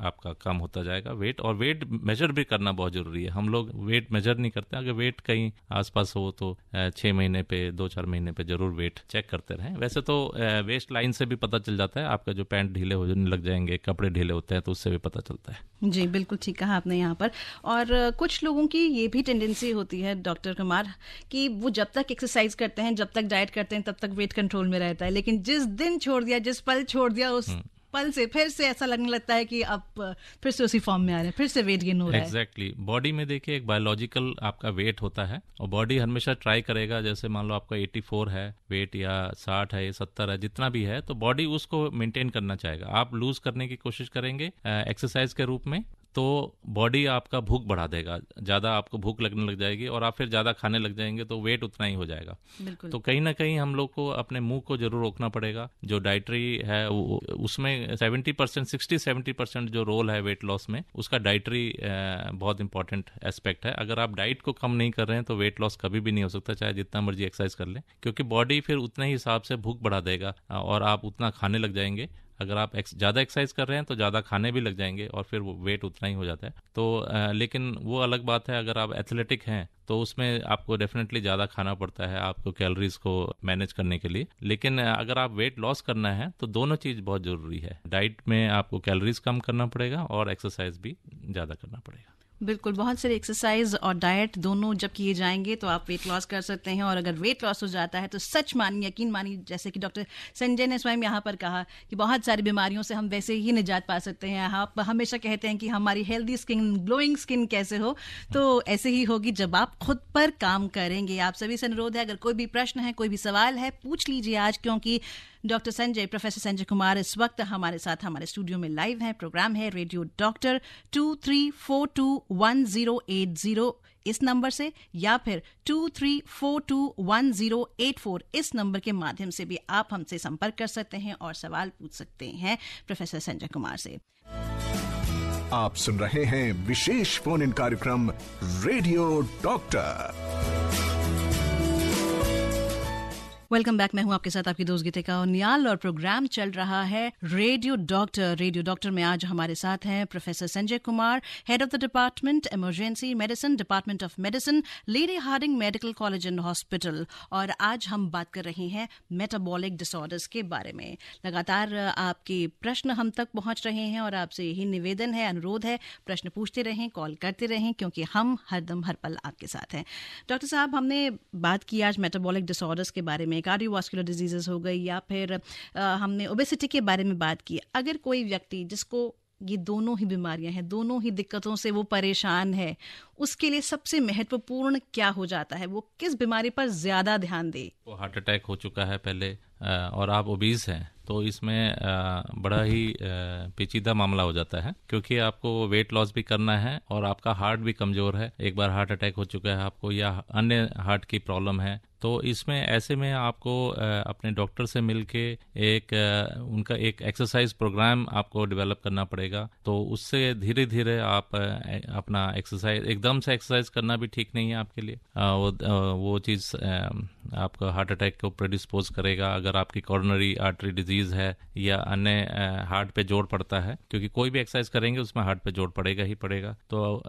आपका कम होता जाएगा वेट। और वेट मेजर भी करना बहुत जरूरी है। हम लोग वेट मेजर नहीं करते, अगर वेट कहीं आसपास हो तो 6 महीने पे, 2-4 महीने पे जरूर वेट चेक करते रहें। वैसे तो वेस्ट लाइन से भी पता चल जाता है, आपका जो पैंट ढीले होने लग जाएंगे, कपड़े ढीले होते हैं, तो उससे भी पता चलता है। जी, बिल्कुल ठीक कहा आपने यहाँ पर। और कुछ लोगों की ये भी टेंडेंसी होती है डॉक्टर कुमार, कि वो जब तक एक्सरसाइज करते हैं, जब तक डाइट करते हैं, तब तक वेट कंट्रोल में रहता है, लेकिन जिस दिन छोड़ दिया, जिस पल छोड़ दिया, उस पल से फिर से ऐसा लगने लगता है कि अब फिर से उसी फॉर्म में आ रहे हैं, फिर से वेट गेन हो रहा है। एग्जैक्टली। बॉडी में देखिए एक बायोलॉजिकल आपका वेट होता है, और बॉडी हमेशा ट्राई करेगा, जैसे मान लो आपका 84 है वेट, या 60 है, 70 है, जितना भी है, तो बॉडी उसको मेंटेन करना चाहेगा। आप लूज करने की कोशिश करेंगे एक्सरसाइज के रूप में, तो बॉडी आपका भूख बढ़ा देगा, ज़्यादा आपको भूख लगने लग जाएगी और आप फिर ज़्यादा खाने लग जाएंगे तो वेट उतना ही हो जाएगा। तो कहीं ना कहीं हम लोग को अपने मुंह को जरूर रोकना पड़ेगा। जो डाइटरी है उसमें 70% 60-70% जो रोल है वेट लॉस में, उसका डाइटरी बहुत इंपॉर्टेंट एस्पेक्ट है। अगर आप डाइट को कम नहीं कर रहे हैं तो वेट लॉस कभी भी नहीं हो सकता, चाहे जितना मर्जी एक्सरसाइज कर लें, क्योंकि बॉडी फिर उतने ही हिसाब से भूख बढ़ा देगा और आप उतना खाने लग जाएंगे। अगर आप ज़्यादा एक्सरसाइज कर रहे हैं तो ज़्यादा खाने भी लग जाएंगे और फिर वो वेट उतना ही हो जाता है। तो लेकिन वो अलग बात है, अगर आप एथलेटिक हैं तो उसमें आपको डेफिनेटली ज़्यादा खाना पड़ता है आपको कैलोरीज को मैनेज करने के लिए। लेकिन अगर आप वेट लॉस करना है तो दोनों चीज़ बहुत ज़रूरी है। डाइट में आपको कैलोरीज कम करना पड़ेगा और एक्सरसाइज भी ज़्यादा करना पड़ेगा। बिल्कुल, बहुत सारे एक्सरसाइज और डाइट दोनों जब किए जाएंगे तो आप वेट लॉस कर सकते हैं। और अगर वेट लॉस हो जाता है तो सच मानिए, यकीन मानिए, जैसे कि डॉक्टर संजय ने स्वयं यहाँ पर कहा कि बहुत सारी बीमारियों से हम वैसे ही निजात पा सकते हैं। आप हमेशा कहते हैं कि हमारी हेल्दी स्किन, ग्लोइंग स्किन कैसे हो, तो ऐसे ही होगी जब आप खुद पर काम करेंगे। आप सभी से अनुरोध है, अगर कोई भी प्रश्न है, कोई भी सवाल है, पूछ लीजिए आज, क्योंकि डॉक्टर संजय, प्रोफेसर संजय कुमार इस वक्त हमारे साथ हमारे स्टूडियो में लाइव हैं। प्रोग्राम है रेडियो डॉक्टर। 23421080 इस नंबर से या फिर 23421084 इस नंबर के माध्यम से भी आप हमसे संपर्क कर सकते हैं और सवाल पूछ सकते हैं प्रोफेसर संजय कुमार से। आप सुन रहे हैं विशेष फोन इन कार्यक्रम रेडियो डॉक्टर। Welcome back. मैं हूं आपके साथ आपकी दोस्त गीतिका उनियाल और प्रोग्राम चल रहा है रेडियो डॉक्टर। रेडियो डॉक्टर में आज हमारे साथ हैं professor Sanjay Kumar, head of the department emergency medicine, department of medicine, Lady Hardinge Medical College and Hospital. और आज हम बात कर रहे हैं मेटाबॉलिक डिसऑर्डर्स के बारे में। लगातार आपके प्रश्न हम तक पहुंच रहे हैं और आपसे यही निवेदन है, अनुरोध है, प्रश्न पूछते रहें, कॉल करते रहें, क्योंकि हम हरदम हर पल आपके साथ हैं। डॉक्टर साहब, हमने बात की आज मेटाबॉलिक डिसऑर्डर्स के बारे में, कार्डियोवास्कुलर डिजीजेस हो गई या फिर हमने ओबेसिटी के बारे में बात की। अगर कोई व्यक्ति जिसको ये दोनों ही बीमारियां हैं, दोनों ही दिक्कतों से वो परेशान है, उसके लिए सबसे महत्वपूर्ण क्या हो जाता है? वो किस बीमारी पर ज्यादा ध्यान दे? वो हार्ट अटैक हो चुका है पहले और आप ओबीज हैं तो इसमें बड़ा ही पेचीदा मामला हो जाता है, क्योंकि आपको वेट लॉस भी करना है और आपका हार्ट भी कमजोर है, एक बार हार्ट अटैक हो चुका है आपको या अन्य हार्ट की प्रॉब्लम है। तो इसमें ऐसे में आपको अपने डॉक्टर से मिलके उनका एक एक्सरसाइज प्रोग्राम आपको डेवलप करना पड़ेगा। तो उससे धीरे धीरे आप अपना एक्सरसाइज, एकदम से एक्सरसाइज करना भी ठीक नहीं है आपके लिए। वो चीज़ आपका हार्ट अटैक को प्रेडिस्पोज करेगा। अगर आपकी कॉर्नरी आर्टरी डिजीज है या अन्य हार्ट पे जोर पड़ता है, क्योंकि कोई भी एक्सरसाइज करेंगे उसमें हार्ट पे जोर पड़ेगा ही पड़ेगा। तो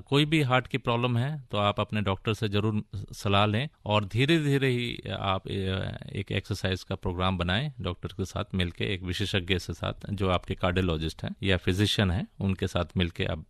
कोई भी हार्ट की प्रॉब्लम है तो आप अपने डॉक्टर से जरूर सलाह लें और धीरे धीरे ही आप एक एक्सरसाइज का प्रोग्राम बनाएं डॉक्टर के साथ मिलके, एक विशेषज्ञ के साथ जो आपके कार्डियोलॉजिस्ट हैं या फिजिशियन हैं उनके साथ मिलके आप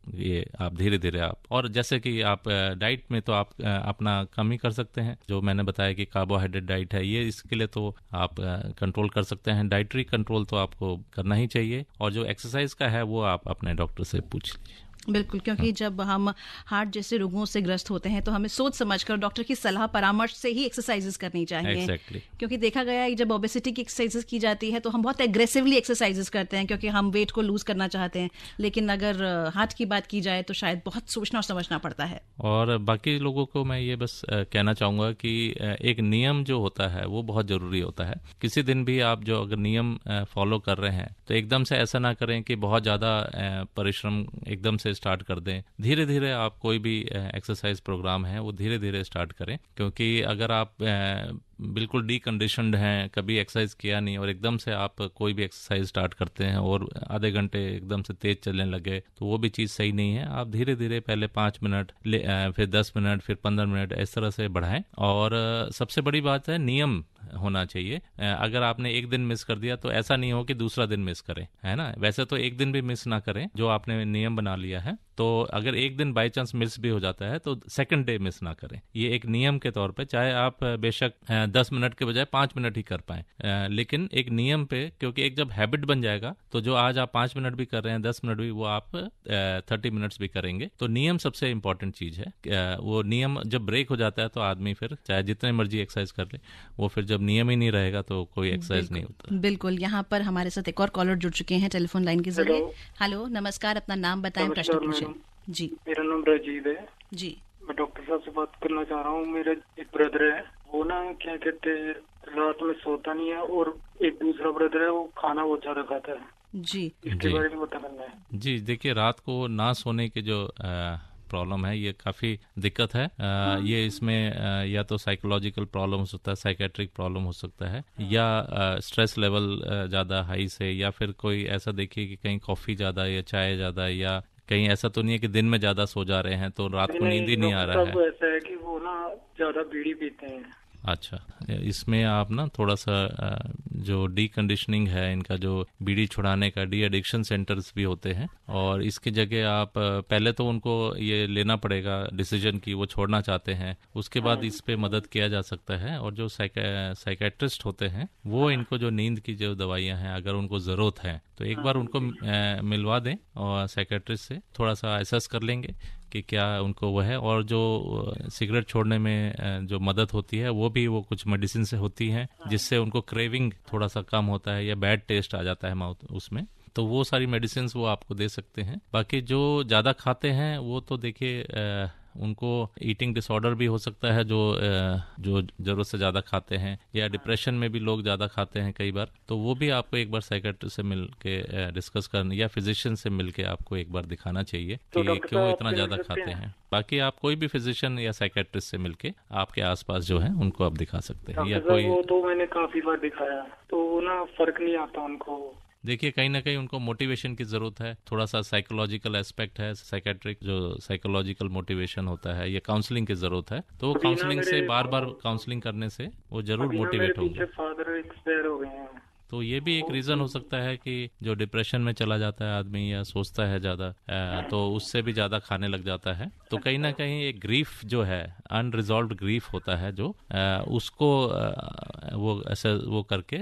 धीरे धीरे आप, और जैसे कि आप डाइट में तो आप अपना कम ही कर सकते हैं। जो मैंने बताया कि कार्बोहाइड्रेट डाइट है, ये इसके लिए तो आप कंट्रोल कर सकते हैं। डाइटरी कंट्रोल तो आपको करना ही चाहिए और जो एक्सरसाइज का है वो आप अपने डॉक्टर से पूछ लीजिए। बिल्कुल, क्योंकि जब हम हार्ट जैसे रोगों से ग्रस्त होते हैं तो हमें सोच समझकर डॉक्टर की सलाह परामर्श से ही एक्सरसाइजेस करनी चाहिए। Exactly. क्योंकि देखा गया है जब ओबेसिटी की एक्सरसाइजेस की जाती है तो हम बहुत एग्रेसिवली एक्सरसाइजेस करते हैं क्योंकि हम वेट को लूज करना चाहते हैं, लेकिन अगर हार्ट की बात की जाए तो शायद बहुत सोचना और समझना पड़ता है। और बाकी लोगों को मैं ये बस कहना चाहूँगा कि एक नियम जो होता है वो बहुत ज़रूरी होता है। किसी दिन भी आप जो अगर नियम फॉलो कर रहे हैं तो एकदम से ऐसा ना करें कि बहुत ज़्यादा परिश्रम एकदम से स्टार्ट कर दें। धीरे धीरे आप कोई भी एक्सरसाइज प्रोग्राम है वो धीरे धीरे स्टार्ट करें, क्योंकि अगर आप बिल्कुल डीकंडीशनड हैं, कभी एक्सरसाइज किया नहीं और एकदम से आप कोई भी एक्सरसाइज स्टार्ट करते हैं और आधे घंटे एकदम से तेज चलने लगे तो वो भी चीज़ सही नहीं है। आप धीरे धीरे पहले 5 मिनट, फिर 10 मिनट, फिर 15 मिनट इस तरह से बढ़ाएं। और सबसे बड़ी बात है नियम होना चाहिए। अगर आपने एक दिन मिस कर दिया तो ऐसा नहीं हो कि दूसरा दिन मिस करें, है ना। वैसे तो एक दिन भी मिस ना करें जो आपने नियम बना लिया है। तो अगर एक दिन बाई चांस मिस भी हो जाता है तो सेकंड डे मिस ना करें। ये एक नियम के तौर पे, चाहे आप बेशक 10 मिनट के बजाय 5 मिनट ही कर पाएं, लेकिन एक नियम पे, क्योंकि एक जब हैबिट बन जाएगा तो जो आज आप 5 मिनट भी कर रहे हैं, 10 मिनट भी, वो आप 30 मिनट्स भी करेंगे। तो नियम सबसे इंपॉर्टेंट चीज है। वो नियम जब ब्रेक हो जाता है तो आदमी फिर चाहे जितने मर्जी एक्सरसाइज कर ले, वो फिर जब नियम ही नहीं रहेगा तो कोई एक्सरसाइज नहीं होता। बिल्कुल। यहाँ पर हमारे साथ एक और कॉलर जुड़ चुके हैं टेलीफोन लाइन के जरिए। हेलो, नमस्कार, अपना नाम बताएं, प्रश्न पूछें। जी मेरा नाम राजीव है जी। मैं डॉक्टर साहब से बात करना चाह रहा हूँ। मेरा एक ब्रदर है, वो ना क्या कहते हैं रात में सोता नहीं है, और एक दूसरा ब्रदर है वो खाना बहुत ज्यादा खाता है जी इसके बारे में पता करना है। जी देखिए, रात को ना सोने के जो प्रॉब्लम है ये काफ़ी दिक्कत है। ये इसमें या तो साइकोलॉजिकल प्रॉब्लम हो सकता है, साइकेट्रिक प्रॉब्लम हो सकता है, या स्ट्रेस लेवल ज़्यादा हाई से, या फिर कोई ऐसा देखिए कि कहीं कॉफ़ी ज़्यादा या चाय ज़्यादा, या कहीं ऐसा तो नहीं है कि दिन में ज़्यादा सो जा रहे हैं तो रात को नींद ही नहीं आ रहा है। ऐसा है कि वो ना ज्यादा बीड़ी पीते हैं। अच्छा, इसमें आप ना थोड़ा सा जो डी कंडीशनिंग है इनका, जो बीड़ी छुड़ाने का डी एडिक्शन सेंटर्स भी होते हैं, और इसकी जगह आप पहले तो उनको ये लेना पड़ेगा डिसीजन की वो छोड़ना चाहते हैं, उसके बाद इस पे मदद किया जा सकता है। और जो साइकेट्रिस्ट होते हैं वो इनको जो नींद की जो दवाइयाँ हैं अगर उनको ज़रूरत है तो एक बार उनको मिलवा दें और साइकेट्रिस्ट से थोड़ा सा असेस कर लेंगे कि क्या उनको वो है। और जो सिगरेट छोड़ने में जो मदद होती है वो भी वो कुछ मेडिसिन से होती है, जिससे उनको क्रेविंग थोड़ा सा कम होता है या बैड टेस्ट आ जाता है माउथ उसमें, तो वो सारी मेडिसिन वो आपको दे सकते हैं। बाकी जो ज़्यादा खाते हैं वो तो देखिए उनको ईटिंग डिसऑर्डर भी हो सकता है, जो ज़रूरत से ज़्यादा खाते हैं, या डिप्रेशन में भी लोग ज़्यादा खाते हैं कई बार, तो वो भी आपको एक बार साइकेट्रिस्ट से मिल के डिस्कस करना या फिजिशियन से मिल के आपको एक बार दिखाना चाहिए कि क्यों इतना ज़्यादा खाते हैं। बाकी आप कोई भी फिजिशियन या साइकेट्रिस्ट से मिलके आपके आसपास जो है उनको आप दिखा सकते हैं। या कोई वो तो मैंने काफी बार दिखाया तो वो ना फर्क नहीं आता उनको। देखिए, कहीं ना कहीं उनको मोटिवेशन की जरूरत है, थोड़ा सा साइकोलॉजिकल एस्पेक्ट है, साइकेट्रिक जो साइकोलॉजिकल मोटिवेशन होता है, ये काउंसलिंग की जरूरत है। तो काउंसलिंग से बार बार काउंसलिंग करने से वो जरूर मोटिवेट होंगे। फादर एक्सपायर हो गए हैं, तो ये भी एक रीजन हो सकता है कि जो डिप्रेशन में चला जाता है आदमी या सोचता है ज्यादा, तो उससे भी ज्यादा खाने लग जाता है। तो कहीं ना कहीं एक ग्रीफ जो है, अनरिजॉल्व्ड ग्रीफ होता है जो उसको वो ऐसे वो करके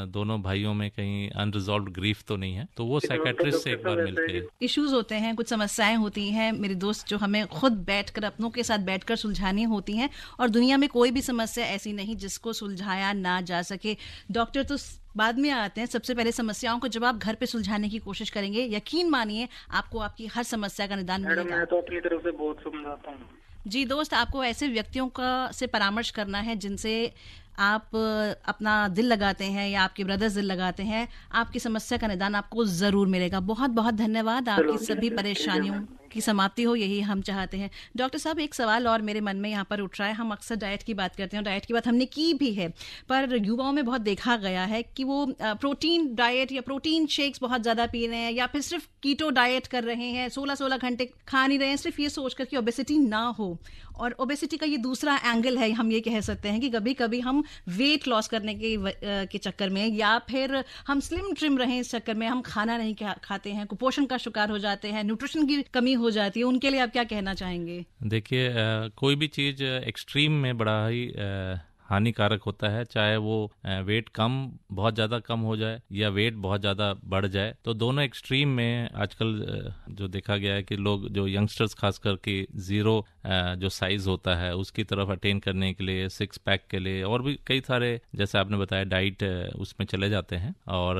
दोनों भाइयों में कहीं अनरिजॉल्व्ड ग्रीफ तो नहीं है, तो वो साइकेट्रिस्ट से एक बार मिलके इश्यूज होते हैं, कुछ समस्याएं होती हैं मेरे दोस्त, जो हमें खुद बैठकर अपनों के साथ बैठकर सुलझानी होती हैं, और दुनिया में कोई भी समस्या ऐसी नहीं जिसको सुलझाया ना जा सके। डॉक्टर तो बाद में आते हैं, सबसे पहले समस्याओं को जब आप घर पे सुलझाने की कोशिश करेंगे, यकीन मानिए आपको आपकी हर समस्या का निदान मिलेगा। मैं तो अपनी तरफ से बहुत समझाता हूँ। जी दोस्त, आपको ऐसे व्यक्तियों का से परामर्श करना है जिनसे आप अपना दिल लगाते हैं या आपके ब्रदर्स दिल लगाते हैं, आपकी समस्या का निदान आपको जरूर मिलेगा। बहुत बहुत धन्यवाद। आपकी सभी परेशानियों की समाप्ति हो, यही हम चाहते हैं। डॉक्टर साहब, एक सवाल और मेरे मन में यहाँ पर उठ रहा है। हम अक्सर डाइट की बात करते हैं, डाइट की बात हमने की भी है, पर युवाओं में बहुत देखा गया है कि वो प्रोटीन डाइट या प्रोटीन शेक्स बहुत ज़्यादा पी रहे हैं, या फिर सिर्फ कीटो डाइट कर रहे हैं, 16-16 घंटे खा नहीं रहे हैं, सिर्फ ये सोचकर कि ओबेसिटी ना हो। और ओबेसिटी का ये दूसरा एंगल है, हम ये कह सकते हैं कि कभी कभी हम वेट लॉस करने के चक्कर में, या फिर हम स्लिम ट्रिम रहें इस चक्कर में हम खाना नहीं खाते हैं, कुपोषण का शिकार हो जाते हैं, न्यूट्रिशन की कमी हो जाती है। उनके लिए आप क्या कहना चाहेंगे? देखिए, कोई भी चीज एक्सट्रीम में बड़ा ही हानिकारक होता है, चाहे वो वेट बहुत ज़्यादा कम हो जाए या वेट बहुत ज़्यादा बढ़ जाए। तो दोनों एक्सट्रीम में आजकल जो देखा गया है कि लोग, जो यंगस्टर्स खासकर के जीरो जो साइज होता है उसकी तरफ अटेन करने के लिए, 6 पैक के लिए, और भी कई सारे जैसे आपने बताया डाइट उसमें चले जाते हैं। और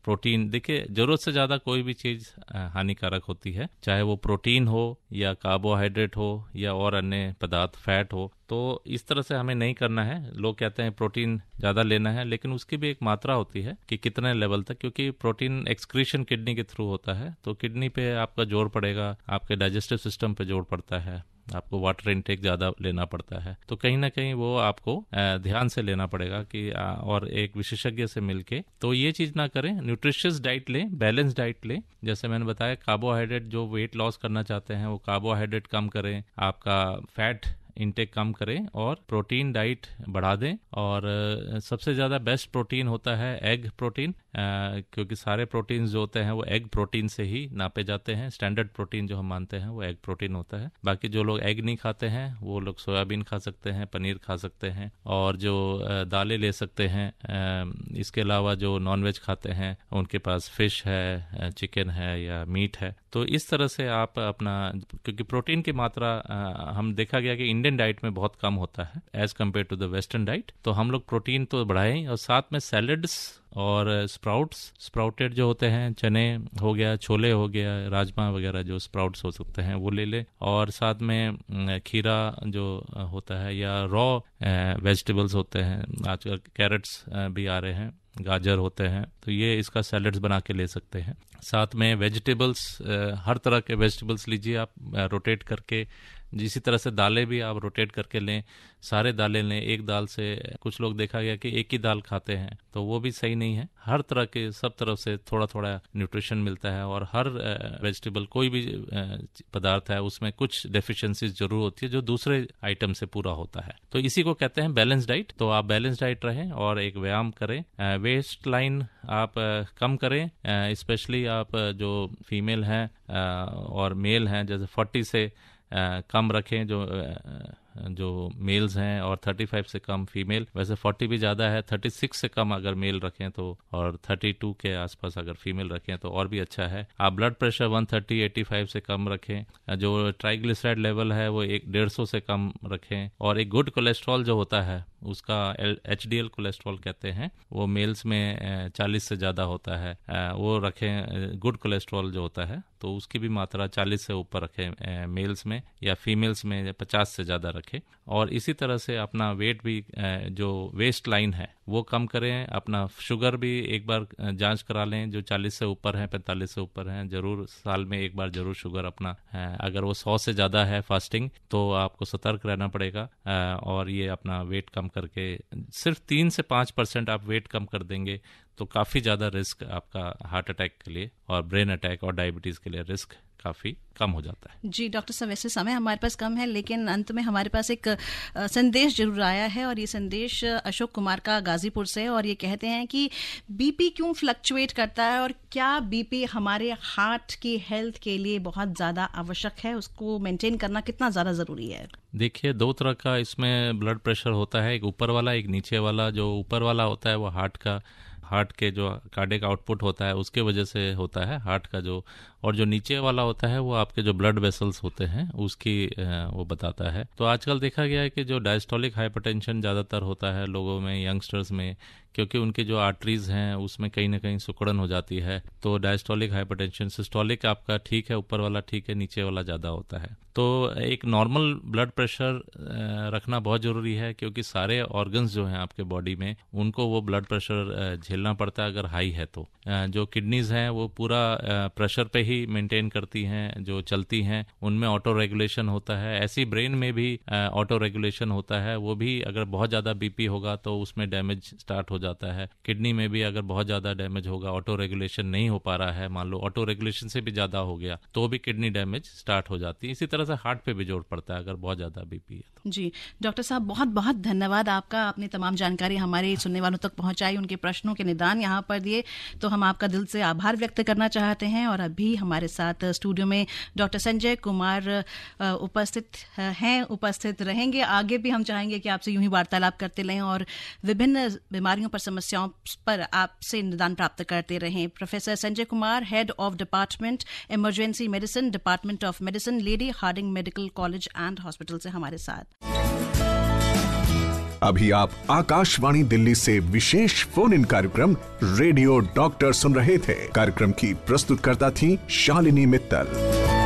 प्रोटीन, देखिए जरूरत से ज़्यादा कोई भी चीज़ हानिकारक होती है, चाहे वो प्रोटीन हो या कार्बोहाइड्रेट हो या और अन्य पदार्थ, फैट हो। तो इस तरह से हमें नहीं करना है। लोग कहते हैं प्रोटीन ज़्यादा लेना है, लेकिन उसकी भी एक मात्रा होती है कि कितने लेवल तक, क्योंकि प्रोटीन एक्सक्रीशन किडनी के थ्रू होता है, तो किडनी पे आपका जोर पड़ेगा, आपके डाइजेस्टिव सिस्टम पे जोर पड़ता है, आपको वाटर इनटेक ज़्यादा लेना पड़ता है। तो कहीं ना कहीं वो आपको ध्यान से लेना पड़ेगा कि और एक विशेषज्ञ से मिलके। तो ये चीज़ ना करें, न्यूट्रिशियस डाइट लें, बैलेंस डाइट लें। जैसे मैंने बताया, कार्बोहाइड्रेट, जो वेट लॉस करना चाहते हैं वो कार्बोहाइड्रेट कम करें, आपका फैट इनटेक कम करें, और प्रोटीन डाइट बढ़ा दें। और सबसे ज़्यादा बेस्ट प्रोटीन होता है एग प्रोटीन, क्योंकि सारे प्रोटीन जो होते हैं वो एग प्रोटीन से ही नापे जाते हैं। स्टैंडर्ड प्रोटीन जो हम मानते हैं वो एग प्रोटीन होता है। बाकी जो लोग एग नहीं खाते हैं वो लोग सोयाबीन खा सकते हैं, पनीर खा सकते हैं, और जो दालें ले सकते हैं। इसके अलावा जो नॉनवेज खाते हैं उनके पास फिश है, चिकन है या मीट है। तो इस तरह से आप अपना, क्योंकि प्रोटीन की मात्रा हम देखा गया कि इंडियन डाइट में बहुत कम होता है as compare to the western diet, तो हम लोग प्रोटीन तो बढ़ाएं, और साथ में सैलड्स और स्प्राउटेड जो होते हैं, चने हो गया, छोले हो गया, राजमा वगैरह जो स्प्राउट्स हो सकते हैं वो ले ले। और साथ में खीरा जो होता है या रॉ वेजिटेबल्स होते हैं, आजकल कैरेट्स भी आ रहे हैं, गाजर होते हैं, तो ये इसका सैलेड्स बना के ले सकते हैं। साथ में वेजिटेबल्स, हर तरह के वेजिटेबल्स लीजिए आप, रोटेट करके। इसी तरह से दालें भी आप रोटेट करके लें, सारे दालें लें। एक दाल से कुछ लोग देखा गया कि एक ही दाल खाते हैं, तो वो भी सही नहीं है। हर तरह के, सब तरफ से थोड़ा थोड़ा न्यूट्रिशन मिलता है, और हर वेजिटेबल, कोई भी पदार्थ है, उसमें कुछ डेफिशिएंसीज जरूर होती है जो दूसरे आइटम से पूरा होता है। तो इसी को कहते हैं बैलेंस डाइट। तो आप बैलेंस डाइट रहें और एक व्यायाम करें। वेस्ट लाइन आप कम करें, स्पेशली आप जो फीमेल हैं और मेल हैं, जैसे 40 से कम रखें जो मेल्स हैं, और 35 से कम फीमेल। वैसे 40 भी ज़्यादा है, 36 से कम अगर मेल रखें तो, और 32 के आसपास अगर फीमेल रखें तो और भी अच्छा है। आप ब्लड प्रेशर 130/85 से कम रखें। जो ट्राइग्लिसराइड लेवल है वो 150 से कम रखें। और एक गुड कोलेस्ट्रॉल जो होता है, उसका HDL कोलेस्ट्रॉल कहते हैं, वो मेल्स में 40 से ज़्यादा होता है, वो रखें। गुड कोलेस्ट्रॉल जो होता है तो उसकी भी मात्रा 40 से ऊपर रखें मेल्स में, या फीमेल्स में 50 से ज़्यादा रखें। और इसी तरह से अपना वेट भी, जो वेस्ट लाइन है वो कम करें। अपना शुगर भी एक बार जांच करा लें, जो 40 से ऊपर है, 45 से ऊपर है, जरूर साल में एक बार जरूर शुगर अपना, अगर वो 100 से ज़्यादा है फास्टिंग, तो आपको सतर्क रहना पड़ेगा। और ये अपना वेट कम करके सिर्फ 3 से 5% आप वेट कम कर देंगे तो काफ़ी ज़्यादा रिस्क आपका हार्ट अटैक के लिए और ब्रेन अटैक और डायबिटीज़ के लिए रिस्क काफ़ी कम हो जाता है। जी डॉक्टर साहब, वैसे समय हमारे पास कम है, लेकिन अंत में हमारे पास एक संदेश जरूर आया है, और ये संदेश अशोक कुमार का गाजीपुर से। और ये कहते हैं कि बीपी क्यों फ्लक्चुएट करता है, और क्या बीपी हमारे हार्ट की हेल्थ के लिए बहुत ज़्यादा आवश्यक है, उसको मेंटेन करना कितना ज़्यादा ज़रूरी है? देखिए, 2 तरह का इसमें ब्लड प्रेशर होता है, एक ऊपर वाला, एक नीचे वाला। जो ऊपर वाला होता है वो हार्ट के जो कार्डियक आउटपुट होता है उसके वजह से होता है हार्ट का जो, और जो नीचे वाला होता है वो आपके जो ब्लड वेसल्स होते हैं उसकी वो बताता है। तो आजकल देखा गया है कि जो डायस्टोलिक हाइपरटेंशन ज़्यादातर होता है लोगों में, यंगस्टर्स में, क्योंकि उनकी जो आर्टरीज हैं उसमें कहीं ना कहीं सिकुड़न हो जाती है। तो डायस्टोलिक हाइपरटेंशन, सिस्टोलिक आपका ठीक है, ऊपर वाला ठीक है, नीचे वाला ज़्यादा होता है। तो एक नॉर्मल ब्लड प्रेशर रखना बहुत ज़रूरी है, क्योंकि सारे ऑर्गन्स जो हैं आपके बॉडी में उनको वो ब्लड प्रेशर झेलना पड़ता है अगर हाई है तो। जो किडनीज हैं वो पूरा प्रेशर पे ही मेंटेन करती हैं, जो चलती हैं, उनमें ऑटो रेगुलेशन होता है। ऐसी ब्रेन में भी ऑटो रेगुलेशन होता है, वो भी अगर बहुत ज़्यादा बीपी होगा तो उसमें डैमेज स्टार्ट हो जाता है। किडनी में भी अगर बहुत ज़्यादा डैमेज होगा, ऑटो रेगुलेशन नहीं हो पा रहा है, मान लो ऑटो रेगुलेशन से भी ज़्यादा हो गया, तो भी किडनी डैमेज स्टार्ट हो जाती है। इसी तरह से हार्ट पे भी जोर पड़ता है अगर बहुत ज़्यादा बीपी है तो। जी डॉक्टर साहब, बहुत बहुत धन्यवाद आपका, आपने तमाम जानकारी हमारे सुनने वालों तक पहुंचाई, उनके प्रश्नों के निदान यहाँ पर दिए, तो हम आपका दिल से आभार व्यक्त करना चाहते हैं। और अभी हमारे साथ स्टूडियो में डॉक्टर संजय कुमार उपस्थित रहेंगे। आगे भी हम चाहेंगे कि आपसे यूं ही वार्तालाप करते रहें और विभिन्न बीमारियों पर, समस्याओं पर आपसे निदान प्राप्त करते रहें। Professor Sanjay Kumar, head of department emergency medicine, department of medicine, Lady Hardinge Medical College and Hospital से हमारे साथ। अभी आप आकाशवाणी दिल्ली से विशेष फोन इन कार्यक्रम रेडियो डॉक्टर सुन रहे थे। कार्यक्रम की प्रस्तुतकर्ता थी शालिनी मित्तल।